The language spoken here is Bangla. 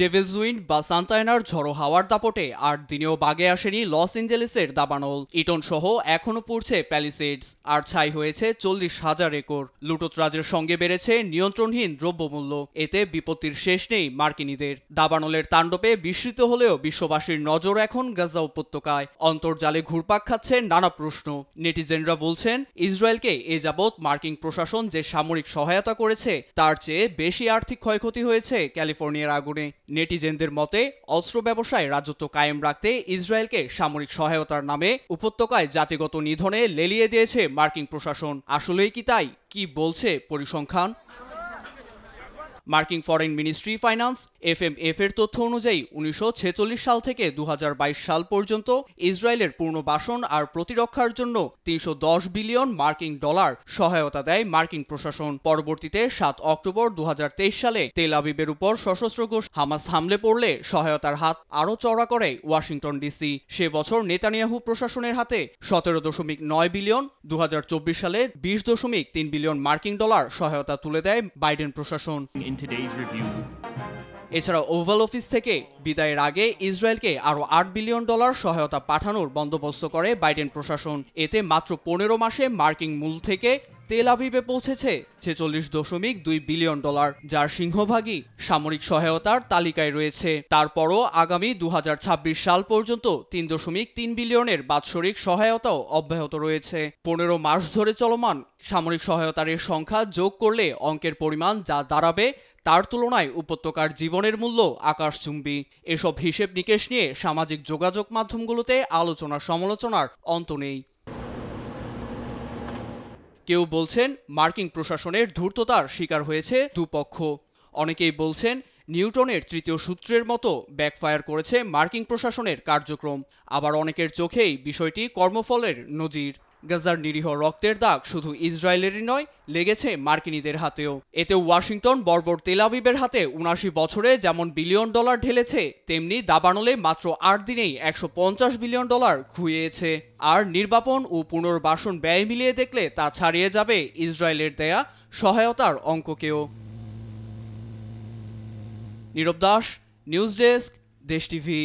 ডেভিলস উইন্ড বা সান্তায়নার ঝড়ো হাওয়ার দাপটে ৮ দিনেও বাগে আসেনি লস এঞ্জেলেসের দাবানল। ইটন সহ এখনও পুড়ছে প্যালিসেডস, আর ছাই হয়েছে ৪০,০০০ একর। লুটোতরাজের সঙ্গে বেড়েছে নিয়ন্ত্রণহীন দ্রব্যমূল্য। এতে বিপত্তির শেষ নেই মার্কিনীদের। দাবানলের তাণ্ডবে বিস্মিত হলেও বিশ্ববাসীর নজর এখন গাজা উপত্যকায়। অন্তর্জালে ঘুরপাক খাচ্ছে নানা প্রশ্ন। নেটিজেনরা বলছেন, ইসরায়েলকে এ যাবৎ মার্কিন প্রশাসন যে সামরিক সহায়তা করেছে তার চেয়ে বেশি আর্থিক ক্ষয়ক্ষতি হয়েছে ক্যালিফোর্নিয়ার আগুনে। নেটিজেনদের মতে, অস্ত্র ব্যবসায় রাজত্ব কায়েম রাখতে ইসরায়েলকে সামরিক সহায়তার নামে উপত্যকায় জাতিগত নিধনে লেলিয়ে দিয়েছে মার্কিন প্রশাসন। আসলেই কি তাই? কি বলছে পরিসংখ্যান? মার্কিন ফরেন মিনিস্ট্রি ফাইন্যান্স এফএমএফ এর তথ্য অনুযায়ী ১৯৪৬ সাল থেকে ২০২২ সাল পর্যন্ত ইসরায়েলের পুনর্বাসন আর প্রতিরক্ষার জন্য ৩১০ বিলিয়ন মার্কিন ডলার সহায়তা দেয় মার্কিন প্রশাসন। পরবর্তীতে ৭ অক্টোবর ২০২৩ সালে তেল আবিবের উপর সশস্ত্র গোষ্ঠী হামাস হামলে পড়লে সহায়তার হাত আরও চওড়া করে ওয়াশিংটন ডিসি। সে বছর নেতানিয়াহু প্রশাসনের হাতে ১৭.৯ বিলিয়ন, ২০২৪ সালে ২০.৩ বিলিয়ন মার্কিন ডলার সহায়তা তুলে দেয় বাইডেন প্রশাসন। এছাড়া ওভাল অফিস থেকে বিদায়ের আগে ইসরায়েলকে আরও ৮ বিলিয়ন ডলার সহায়তা পাঠানোর বন্দোবস্ত করে বাইডেন প্রশাসন। এতে মাত্র ১৫ মাসে মার্কিন মূল থেকে তেল আবিবে পৌঁছেছে ৪৬.২ বিলিয়ন ডলার, যার সিংহভাগই সামরিক সহায়তার তালিকায় রয়েছে। তারপরও আগামী ২০২৬ সাল পর্যন্ত ৩.৩ বিলিয়নের বাৎসরিক সহায়তাও অব্যাহত রয়েছে। ১৫ মাস ধরে চলমান সামরিক সহায়তার সংখ্যা যোগ করলে অঙ্কের পরিমাণ যা দাঁড়াবে তার তুলনায় উপত্যকার জীবনের মূল্য আকাশচুম্বী। এসব হিসেব নিকেশ নিয়ে সামাজিক যোগাযোগ মাধ্যমগুলোতে আলোচনা সমালোচনার অন্ত নেই। কেউ বলছেন, মার্কিন প্রশাসনের ধূর্ততার শিকার হয়েছে দুপক্ষ। অনেকেই বলছেন, নিউটনের তৃতীয় সূত্রের মতো ব্যাকফায়ার করেছে মার্কিন প্রশাসনের কার্যক্রম। আবার অনেকের চোখেই বিষয়টি কর্মফলের নজির। গাজার নিরীহ রক্তের দাগ শুধু ইসরায়েলেরই নয়, লেগেছে মার্কিনীদের হাতেও। এতে ওয়াশিংটন বর্বর তেল আবিবের হাতে ৭৯ বছরে যেমন বিলিয়ন ডলার ঢেলেছে, তেমনি দাবানলে মাত্র ৮ দিনেই ১৫০ বিলিয়ন ডলার খুইয়েছে। আর নির্বাপন ও পুনর্বাসন ব্যয় মিলিয়ে দেখলে তা ছাড়িয়ে যাবে ইসরায়েলের দেয়া সহায়তার অঙ্ককেও। নীরব দাস, নিউজ ডেস্ক, দেশ টিভি।